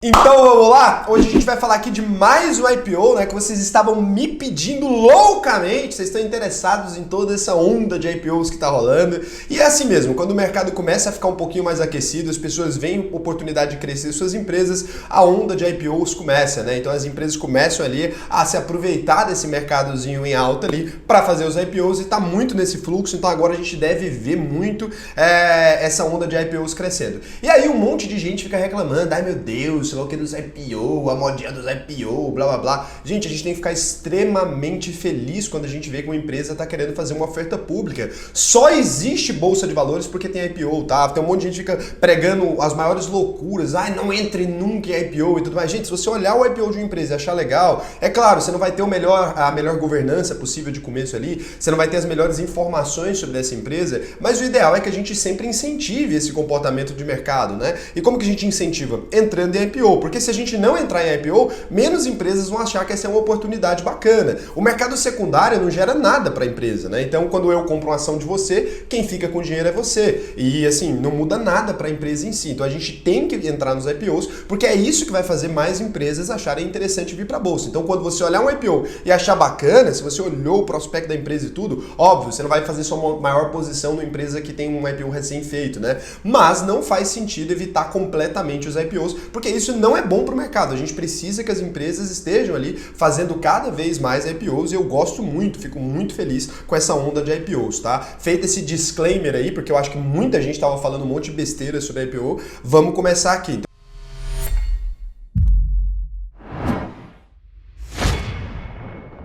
Então vamos lá? Hoje a gente vai falar aqui de mais um IPO, né, que vocês estavam me pedindo loucamente, vocês estão interessados em toda essa onda de IPOs que tá rolando. E é assim mesmo, quando o mercado começa a ficar um pouquinho mais aquecido, as pessoas veem oportunidade de crescer suas empresas, a onda de IPOs começa, né? Então as empresas começam ali a se aproveitar desse mercadozinho em alta ali para fazer os IPOs e tá muito nesse fluxo, então agora a gente deve ver muito essa onda de IPOs crescendo. E aí um monte de gente fica reclamando, ai meu Deus, sei lá o que dos IPO, a modinha dos IPO, blá blá blá. Gente, a gente tem que ficar extremamente feliz quando a gente vê que uma empresa está querendo fazer uma oferta pública. Só existe bolsa de valores porque tem IPO, tá? Tem um monte de gente que fica pregando as maiores loucuras, ai, não entre nunca em IPO e tudo mais. Gente, se você olhar o IPO de uma empresa e achar legal, é claro, você não vai ter a melhor governança possível de começo ali, você não vai ter as melhores informações sobre essa empresa, mas o ideal é que a gente sempre incentive esse comportamento de mercado, né? E como que a gente incentiva? Entrando em IPO. Porque se a gente não entrar em IPO, menos empresas vão achar que essa é uma oportunidade bacana. O mercado secundário não gera nada para a empresa, né? Então, quando eu compro uma ação de você, quem fica com o dinheiro é você. E assim, não muda nada para a empresa em si. Então, a gente tem que entrar nos IPOs, porque é isso que vai fazer mais empresas acharem interessante vir para a bolsa. Então, quando você olhar um IPO e achar bacana, se você olhou o prospecto da empresa e tudo, óbvio, você não vai fazer sua maior posição numa empresa que tem um IPO recém-feito, né? Mas não faz sentido evitar completamente os IPOs, porque isso não é bom para o mercado. A gente precisa que as empresas estejam ali fazendo cada vez mais IPOs e eu gosto muito, fico muito feliz com essa onda de IPOs, tá? Feito esse disclaimer aí, porque eu acho que muita gente estava falando um monte de besteira sobre IPO, vamos começar aqui.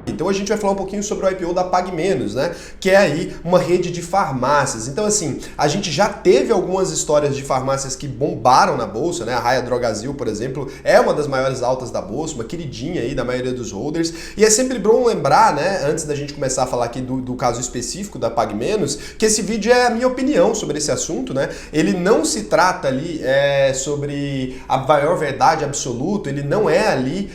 Então a gente vai falar um pouquinho sobre o IPO da PagMenos, né? Que é aí uma rede de farmácias. Então assim, a gente já teve algumas histórias de farmácias que bombaram na bolsa, né? A Raia Drogasil, por exemplo, é uma das maiores altas da bolsa, uma queridinha aí da maioria dos holders. E é sempre bom lembrar, né? Antes da gente começar a falar aqui do caso específico da PagMenos, que esse vídeo é a minha opinião sobre esse assunto, né? Ele não se trata ali sobre a maior verdade absoluta, ele não é ali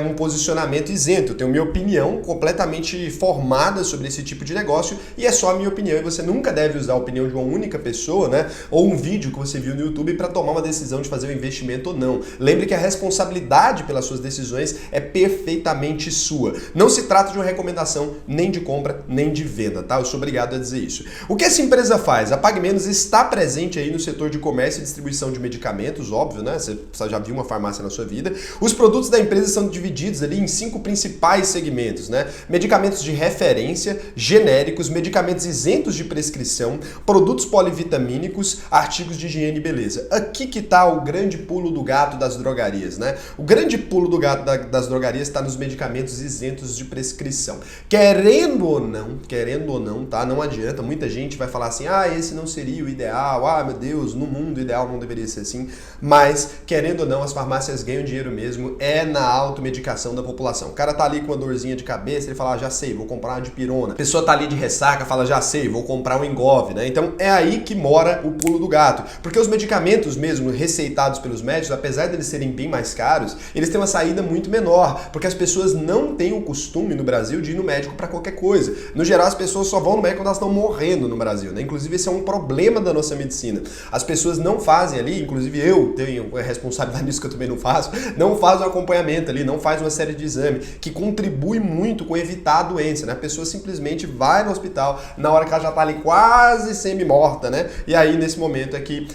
um posicionamento isento. Eu tenho minha opinião completamente formada sobre esse tipo de negócio e é só a minha opinião e você nunca deve usar a opinião de uma única pessoa, né, ou um vídeo que você viu no YouTube para tomar uma decisão de fazer um investimento ou não. Lembre que a responsabilidade pelas suas decisões é perfeitamente sua. Não se trata de uma recomendação nem de compra nem de venda, tá? Eu sou obrigado a dizer isso. O que essa empresa faz? A PagMenos está presente aí no setor de comércio e distribuição de medicamentos, óbvio, né? Você já viu uma farmácia na sua vida. Os produtos da empresa são divididos ali em 5 principais segmentos, né? Medicamentos de referência, genéricos, medicamentos isentos de prescrição, produtos polivitamínicos, artigos de higiene e beleza. Aqui que tá o grande pulo do gato das drogarias, né? O grande pulo do gato das drogarias está nos medicamentos isentos de prescrição. Querendo ou não, tá? Não adianta, muita gente vai falar assim, esse não seria o ideal, meu Deus, no mundo ideal não deveria ser assim, mas, querendo ou não, as farmácias ganham dinheiro mesmo, na automedicação da população. O cara tá ali com uma dorzinha de cabeça, ele fala, já sei, vou comprar uma dipirona. A pessoa tá ali de ressaca, fala, já sei, vou comprar um Engov, né? Então é aí que mora o pulo do gato. Porque os medicamentos mesmo receitados pelos médicos, apesar de eles serem bem mais caros, eles têm uma saída muito menor, porque as pessoas não têm o costume no Brasil de ir no médico para qualquer coisa. No geral, as pessoas só vão no médico quando elas estão morrendo no Brasil, né? Inclusive, esse é um problema da nossa medicina. As pessoas não fazem ali, inclusive eu tenho responsabilidade nisso que eu também não faço, não faz um acompanhamento ali, não faz uma série de exames, que contribui muito com evitar a doença, né? A pessoa simplesmente vai no hospital na hora que ela já tá ali quase semi-morta, né? E aí, nesse momento é que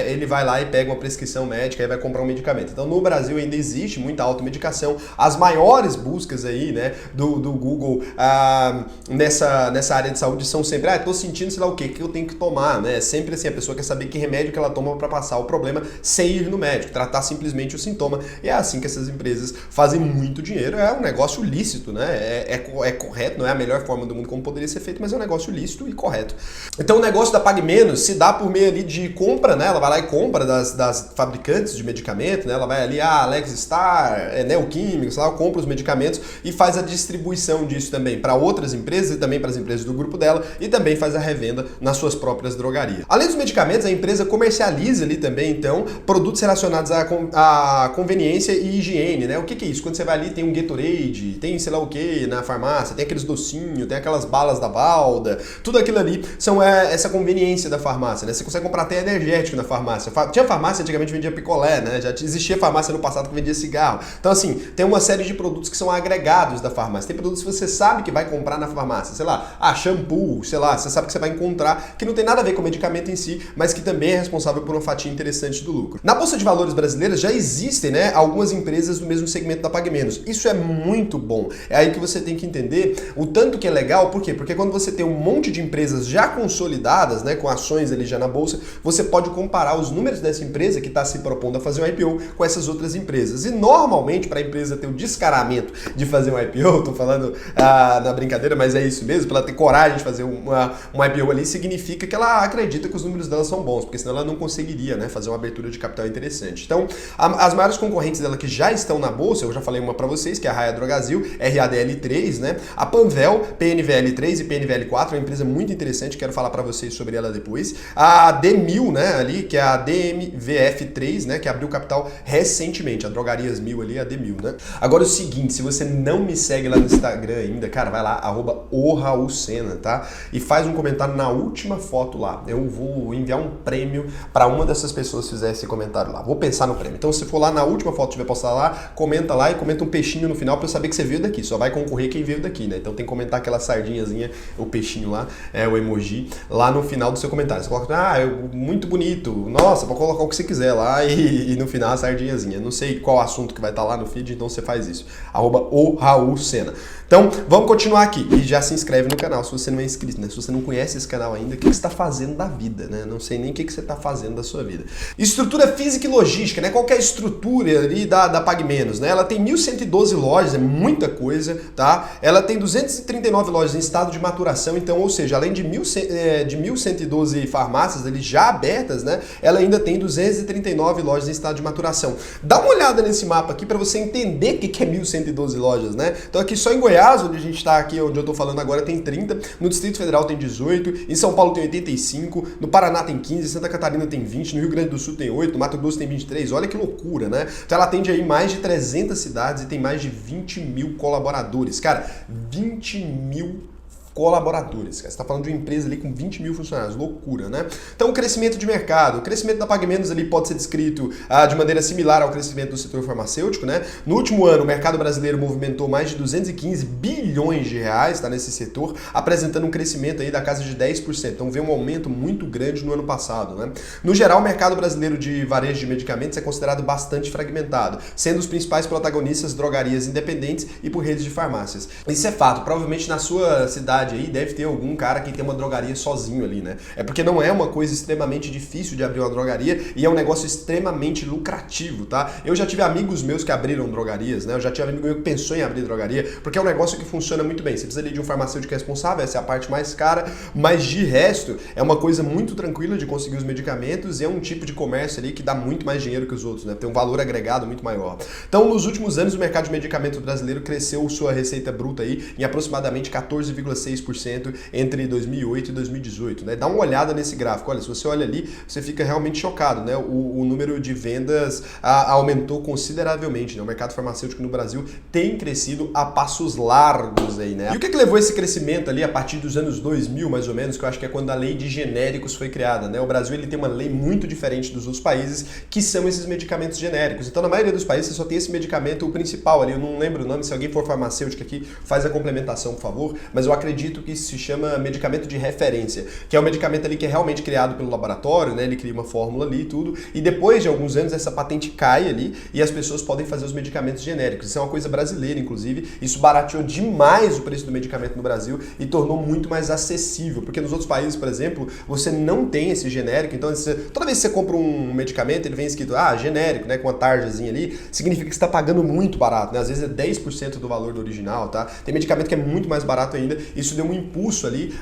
ele vai lá e pega uma prescrição médica e vai comprar um medicamento. Então, no Brasil ainda existe muita automedicação. As maiores buscas aí, né, do Google nessa área de saúde são sempre, tô sentindo sei lá o que eu tenho que tomar, né? Sempre assim, a pessoa quer saber que remédio que ela toma para passar o problema sem ir no médico, tratar simplesmente o sintoma. E é assim que essas empresas fazem muito dinheiro. É um negócio lícito, né? É correto, não é a melhor forma do mundo como poderia ser feito, mas é um negócio lícito e correto. Então o negócio da PagMenos se dá por meio ali de compra, né? Ela vai lá e compra das fabricantes de medicamento, né? Ela vai ali, Alexstar, Neoquímica, sei lá, compra os medicamentos e faz a distribuição disso também para outras empresas e também para as empresas do grupo dela e também faz a revenda nas suas próprias drogarias. Além dos medicamentos, a empresa comercializa ali também, então, produtos relacionados à conveniência e higiene, né? O que é isso? Quando você vai ali, tem um Gatorade, tem, sei lá lá o que na farmácia, tem aqueles docinhos, tem aquelas balas da Valda, tudo aquilo ali são essa conveniência da farmácia, né? Você consegue comprar até energético na farmácia. Tinha farmácia, antigamente vendia picolé, né? Já existia farmácia no passado que vendia cigarro. Então assim, tem uma série de produtos que são agregados da farmácia. Tem produtos que você sabe que vai comprar na farmácia, sei lá, shampoo, sei lá, você sabe que você vai encontrar, que não tem nada a ver com o medicamento em si, mas que também é responsável por uma fatia interessante do lucro. Na Bolsa de Valores brasileira já existem, né, algumas empresas do mesmo segmento da PagMenos. Isso é muito bom. É aí que você tem que entender o tanto que é legal, por quê? Porque quando você tem um monte de empresas já consolidadas, né, com ações ali já na bolsa, você pode comparar os números dessa empresa que está se propondo a fazer um IPO com essas outras empresas. E normalmente, para a empresa ter o descaramento de fazer um IPO, tô falando na brincadeira, mas é isso mesmo, para ela ter coragem de fazer um IPO ali, significa que ela acredita que os números dela são bons, porque senão ela não conseguiria, né, fazer uma abertura de capital interessante. Então, as maiores concorrentes dela que já estão na bolsa, eu já falei uma para vocês, que é a Raia Drogasil, RADL3, né, a Panvel, PNVL3 e PNVL4, uma empresa muito interessante, quero falar para vocês sobre ela depois. A D1000, né, ali, que é a DMVF3, né, que abriu capital recentemente, a Drogarias 1000 ali, a D1000, né. Agora o seguinte, se você não me segue lá no Instagram ainda, cara, vai lá, @ORaulSena, tá? E faz um comentário na última foto lá. Eu vou enviar um prêmio para uma dessas pessoas que fizer esse comentário lá. Vou pensar no prêmio. Então, se for lá na última foto que tiver postada lá e comenta um peixinho no final para eu saber que você veio daqui. Só vai concorrer quem veio daqui, né? Então tem que comentar aquela sardinhazinha, o peixinho lá, o emoji, lá no final do seu comentário. Você coloca, muito bonito, nossa, pode colocar o que você quiser lá e no final a sardinhazinha. Não sei qual assunto que vai estar lá no feed, então você faz isso. @ORaulSena. Então, vamos continuar aqui. E já se inscreve no canal se você não é inscrito, né? Se você não conhece esse canal ainda, o que você está fazendo da vida, né? Não sei nem o que você está fazendo da sua vida. Estrutura física e logística, né? Qual que é a estrutura ali da PagMenos, né? Ela tem 1.112 lojas, é muita coisa, tá? Ela tem 239 lojas em estado de maturação, então, ou seja, além de 1.112 farmácias ali já abertas, né? Ela ainda tem 239 lojas em estado de maturação. Dá uma olhada nesse mapa aqui para você entender o que é 1.112 lojas, né? Então aqui só em Goiás, onde a gente está aqui, onde eu estou falando agora, tem 30, no Distrito Federal tem 18, em São Paulo tem 85, no Paraná tem 15, Santa Catarina tem 20, no Rio Grande do Sul tem 8, no Mato Grosso tem 23, olha que loucura, né? Então ela atende aí mais de 300 cidades e tem mais de 20 mil colaboradores. Cara, 20 mil colaboradores. Você está falando de uma empresa ali com 20 mil funcionários, loucura, né? Então, o crescimento de mercado, o crescimento da PagMenos ali pode ser descrito de maneira similar ao crescimento do setor farmacêutico, né? No último ano, o mercado brasileiro movimentou mais de 215 bilhões de reais, tá, nesse setor, apresentando um crescimento aí da casa de 10%. Então, vê um aumento muito grande no ano passado, né? No geral, o mercado brasileiro de varejo de medicamentos é considerado bastante fragmentado, sendo os principais protagonistas drogarias independentes e por redes de farmácias. Isso é fato. Provavelmente na sua cidade aí deve ter algum cara que tem uma drogaria sozinho ali, né? É porque não é uma coisa extremamente difícil de abrir uma drogaria e é um negócio extremamente lucrativo, tá? Eu já tive amigos meus que abriram drogarias, né? Eu já tive amigo meu que pensou em abrir drogaria, porque é um negócio que funciona muito bem. Você precisa ali de um farmacêutico responsável, essa é a parte mais cara, mas de resto é uma coisa muito tranquila de conseguir os medicamentos e é um tipo de comércio ali que dá muito mais dinheiro que os outros, né? Tem um valor agregado muito maior. Então, nos últimos anos, o mercado de medicamentos brasileiro cresceu sua receita bruta aí em aproximadamente 14,6% entre 2008 e 2018, né? Dá uma olhada nesse gráfico, olha, se você olha ali, você fica realmente chocado, né? O número de vendas aumentou consideravelmente, né? O mercado farmacêutico no Brasil tem crescido a passos largos aí, né? E o que levou esse crescimento ali a partir dos anos 2000, mais ou menos, que eu acho que é quando a lei de genéricos foi criada, né? O Brasil, ele tem uma lei muito diferente dos outros países, que são esses medicamentos genéricos. Então, na maioria dos países, você só tem esse medicamento, o principal ali, eu não lembro o nome, se alguém for farmacêutico aqui, faz a complementação, por favor, mas eu acredito que isso se chama medicamento de referência, que é um medicamento ali que é realmente criado pelo laboratório, né? Ele cria uma fórmula ali e tudo, e depois de alguns anos essa patente cai ali e as pessoas podem fazer os medicamentos genéricos. Isso é uma coisa brasileira, inclusive, isso barateou demais o preço do medicamento no Brasil e tornou muito mais acessível, porque nos outros países, por exemplo, você não tem esse genérico, então toda vez que você compra um medicamento, ele vem escrito, genérico, né, com uma tarjazinha ali, significa que você está pagando muito barato, né? Às vezes é 10% do valor do original, tá? Tem medicamento que é muito mais barato ainda, isso deu um impulso ali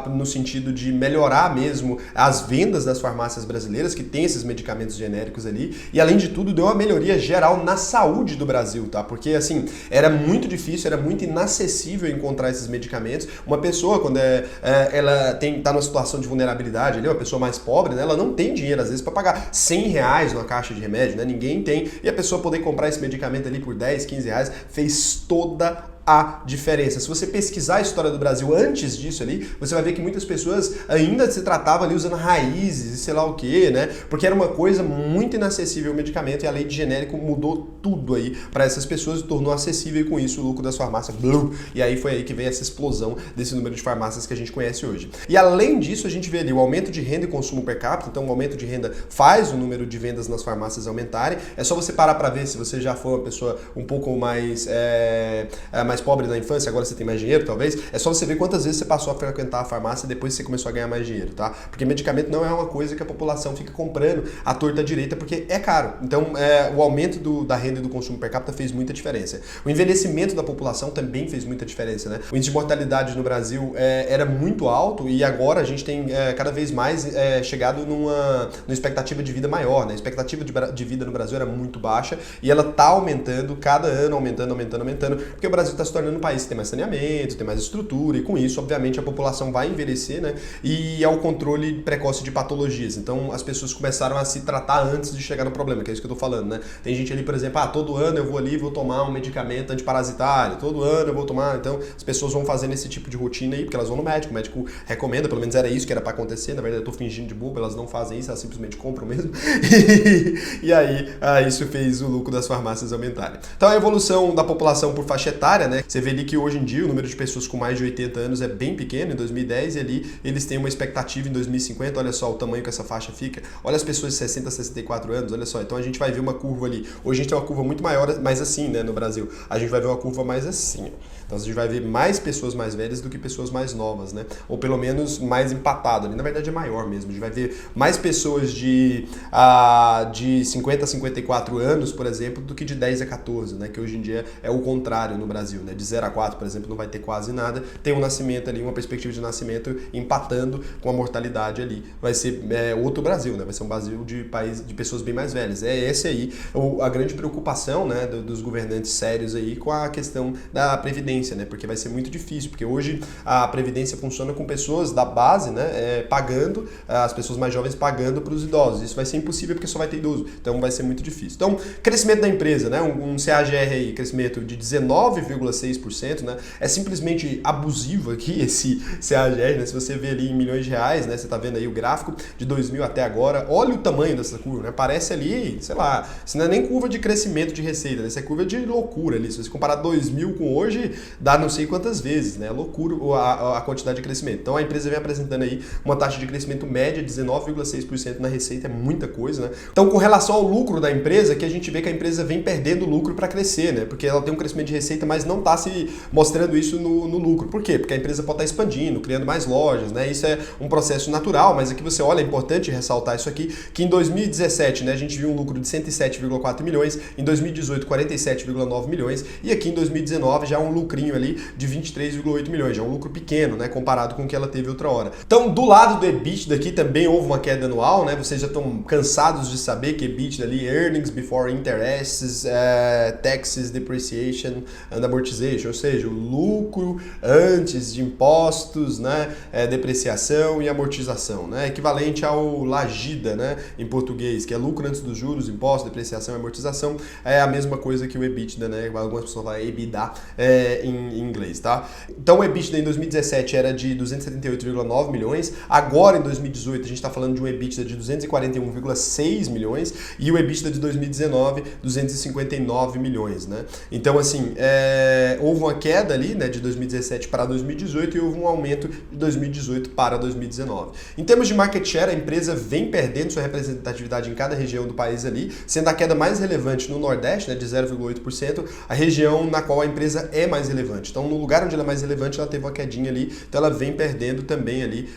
no sentido de melhorar mesmo as vendas das farmácias brasileiras que tem esses medicamentos genéricos ali e além de tudo deu uma melhoria geral na saúde do Brasil, tá? Porque assim, era muito difícil, era muito inacessível encontrar esses medicamentos. Uma pessoa quando ela tá numa situação de vulnerabilidade ali, uma pessoa mais pobre, né? Ela não tem dinheiro às vezes para pagar R$100 numa caixa de remédio, né? Ninguém tem, e a pessoa poder comprar esse medicamento ali por 10, 15 reais fez toda a diferença. Se você pesquisar a história do Brasil antes disso ali, você vai ver que muitas pessoas ainda se tratavam ali usando raízes e sei lá o que, né? Porque era uma coisa muito inacessível o medicamento e a lei de genérico mudou tudo aí para essas pessoas e tornou acessível e com isso o lucro das farmácias. E aí foi aí que veio essa explosão desse número de farmácias que a gente conhece hoje. E além disso, a gente vê ali o aumento de renda e consumo per capita, então o aumento de renda faz o número de vendas nas farmácias aumentarem. É só você parar para ver se você já foi uma pessoa um pouco mais, mais pobre na infância, agora você tem mais dinheiro, talvez. É só você ver quantas vezes você passou a frequentar a farmácia depois que você começou a ganhar mais dinheiro, tá? Porque medicamento não é uma coisa que a população fica comprando à torta direita porque é caro. Então, o aumento da renda e do consumo per capita fez muita diferença. O envelhecimento da população também fez muita diferença, né? O índice de mortalidade no Brasil era muito alto e agora a gente tem cada vez mais chegado numa expectativa de vida maior, né? A expectativa de vida no Brasil era muito baixa e ela tá aumentando, cada ano aumentando, porque o Brasil está se tornando um país que tem mais saneamento, tem mais estrutura e com isso, obviamente, a população vai envelhecer, né? E ao controle precoce de patologias. Então, as pessoas começaram a se tratar antes de chegar no problema, que é isso que eu tô falando, né? Tem gente ali, por exemplo, todo ano eu vou ali e vou tomar um medicamento antiparasitário, todo ano eu vou tomar, então as pessoas vão fazendo esse tipo de rotina aí, porque elas vão no médico, o médico recomenda, pelo menos era isso que era para acontecer, na verdade eu tô fingindo de bobo, elas não fazem isso, elas simplesmente compram mesmo, e aí isso fez o lucro das farmácias aumentarem. Então a evolução da população por faixa etária, né? Você vê ali que hoje em dia o número de pessoas com mais de 80 anos é bem pequeno, em 2010, e ali eles têm uma expectativa em 2050, olha só o tamanho que essa faixa fica, olha as pessoas de 60 a 64 anos, olha só, então a gente vai ver uma curva ali, hoje a gente tem uma curva muito maior, mais assim, né, no Brasil, a gente vai ver uma curva mais assim, então a gente vai ver mais pessoas mais velhas do que pessoas mais novas, né, ou pelo menos mais empatado ali, na verdade é maior mesmo, a gente vai ver mais pessoas de 50 a 54 anos, por exemplo, do que de 10 a 14, né, que hoje em dia é o contrário no Brasil, né, de 0 a 4, por exemplo, não vai ter quase nada, tem um nascimento ali, uma perspectiva de nascimento empatando com a mortalidade ali, vai ser outro Brasil, né, vai ser um Brasil de pessoas bem mais velhas, esse aí a grande preocupação, né, dos governantes sérios aí com a questão da previdência, né, porque vai ser muito difícil, porque hoje a previdência funciona com pessoas da base, né, pagando, as pessoas mais jovens pagando para os idosos, isso vai ser impossível porque só vai ter idoso, então vai ser muito difícil. Então, crescimento da empresa, né, um CAGR aí, crescimento de 19,6%, né, é simplesmente abusivo aqui esse CAGR, né, se você vê ali em milhões de reais, né, você tá vendo aí o gráfico de 2000 até agora, olha o tamanho dessa curva, né, parece ali, sei lá, isso não é nem curva de crescimento de receita, né, isso é curva de loucura ali, se você comparar 2000 com hoje, dá não sei quantas vezes, né, loucura a quantidade de crescimento. Então a empresa vem apresentando aí uma taxa de crescimento média de 19,6% na receita, é muita coisa, né. Então com relação ao lucro da empresa, que a gente vê que a empresa vem perdendo lucro para crescer, né, porque ela tem um crescimento de receita, mas não está se mostrando isso no lucro. Por quê? Porque a empresa pode estar expandindo, criando mais lojas, né, isso é um processo natural, mas aqui você olha, é importante ressaltar isso aqui, que em 2017, né, a gente viu um lucro de 107,4 milhões, em 2018 47,9 milhões e aqui em 2019 já um lucrinho ali de 23,8 milhões, já um lucro pequeno, né, comparado com o que ela teve outra hora. Então, do lado do EBITDA aqui também houve uma queda anual, né, vocês já estão cansados de saber que EBITDA ali, earnings before interests, taxes, depreciation and amortization, ou seja, o lucro antes de impostos, né, depreciação e amortização, né, equivalente ao LAGIDA, né, em português, que é lucro antes dos juros, impostos, depreciação e amortização, é a mesma coisa que o EBITDA, né, algumas pessoas falam EBITDA em inglês, tá? Então o EBITDA em 2017 era de 278,9 milhões, agora em 2018 a gente está falando de um EBITDA de 241,6 milhões e o EBITDA de 2019, 259 milhões, né? Então, assim, houve uma queda ali, né, de 2017 para 2018 e houve um aumento de 2018 para 2019. Em termos de market share, a empresa vem perdendo sua representatividade em cada região do país ali, sendo a queda mais relevante no Nordeste, né, de 0,8%, a região na qual a empresa é mais relevante. Então, no lugar onde ela é mais relevante, ela teve uma quedinha ali, então ela vem perdendo também ali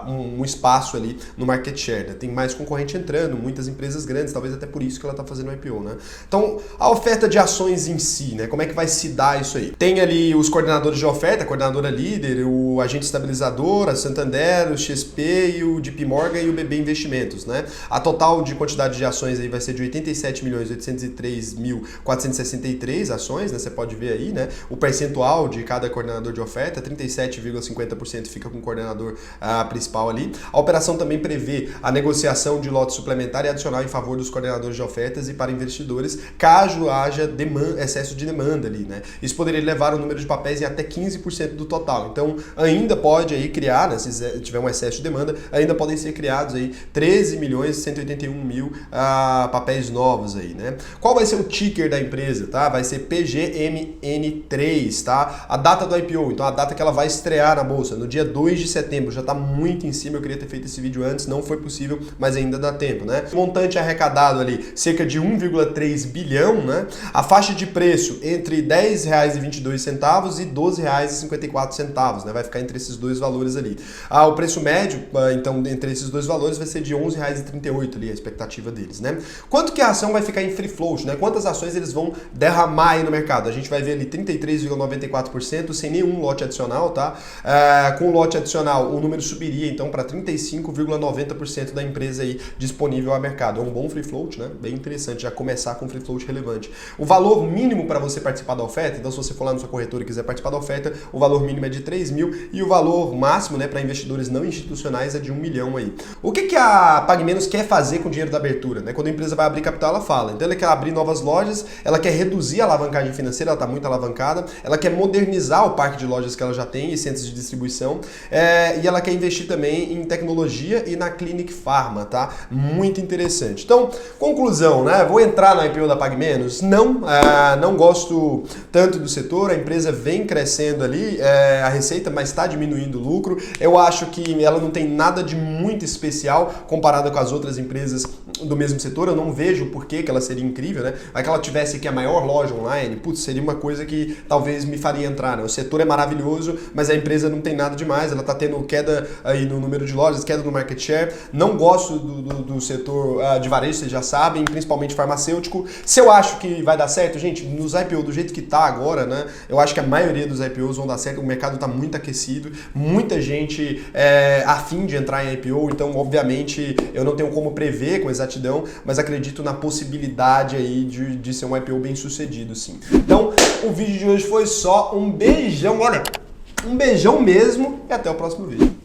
um espaço ali no market share, né? Tem mais concorrente entrando, muitas empresas grandes, talvez até por isso que ela está fazendo o IPO, né? Então, a oferta de ações em si, né? Como é que vai se dar isso aí? Tem ali os coordenadores de oferta, a coordenadora líder, o agente estabilizador, a Santander, o XP e o JP Morgan e o BB Investimentos, né? A total de quantidade de ações aí vai ser de 87.803.463 ações, né? Você pode ver aí, né? O percentual de cada coordenador de oferta, 37,50% fica com o coordenador principal ali. A operação também prevê a negociação de lote suplementar e adicional em favor dos coordenadores de ofertas e para investidores, caso haja excesso de demanda demanda ali, né? Isso poderia levar o número de papéis em até 15% do total. Então, ainda pode aí criar, né, se tiver um excesso de demanda, ainda podem ser criados aí 13 milhões e 181 mil papéis novos aí, né? Qual vai ser o ticker da empresa, tá? Vai ser PGMN3, tá? A data do IPO, então a data que ela vai estrear na bolsa, no dia 2 de setembro, já tá muito em cima, eu queria ter feito esse vídeo antes, não foi possível, mas ainda dá tempo, né? O montante arrecadado ali, cerca de 1,3 bilhão, né? A faixa de preço entre R$10,22 e R$12,54, né? Vai ficar entre esses dois valores ali. O preço médio, então, entre esses dois valores vai ser de R$11,38 ali, a expectativa deles, né? Quanto que a ação vai ficar em free float, né? Quantas ações eles vão derramar aí no mercado? A gente vai ver ali 33,94% sem nenhum lote adicional, tá? Com o lote adicional, o número subiria então para 35,90% da empresa aí disponível ao mercado. É um bom free float, né? Bem interessante já começar com free float relevante. O valor mínimo para você participar da oferta, então se você for lá na sua corretora e quiser participar da oferta, o valor mínimo é de 3 mil e o valor máximo, né, para investidores não institucionais é de 1 milhão aí. O que a PagMenos quer fazer com o dinheiro da abertura, né? Quando a empresa vai abrir capital, ela fala. Então ela quer abrir novas lojas, ela quer reduzir a alavancagem financeira, ela está muito alavancada, ela quer modernizar o parque de lojas que ela já tem e centros de distribuição, e ela quer investir também em tecnologia e na Clinic Pharma, tá? Muito interessante. Então, conclusão, né? Vou entrar na IPO da PagMenos? Não gosto tanto do setor, a empresa vem crescendo ali, a receita, mas está diminuindo o lucro. Eu acho que ela não tem nada de muito especial comparada com as outras empresas do mesmo setor. Eu não vejo por que ela seria incrível, né? Vai que ela tivesse aqui a maior loja online, putz, seria uma coisa que talvez me faria entrar, né? O setor é maravilhoso, mas a empresa não tem nada demais, ela está tendo queda aí no número de lojas, queda no market share. Não gosto do setor de varejo, vocês já sabem, principalmente farmacêutico. Se eu acho que vai dar certo, gente, nos IPO do jeito que tá agora, né? Eu acho que a maioria dos IPOs vão dar certo, o mercado está muito aquecido, muita gente a fim de entrar em IPO, então obviamente eu não tenho como prever com exatidão, mas acredito na possibilidade aí de ser um IPO bem sucedido, sim. Então, o vídeo de hoje foi só um beijão, olha, um beijão mesmo e até o próximo vídeo.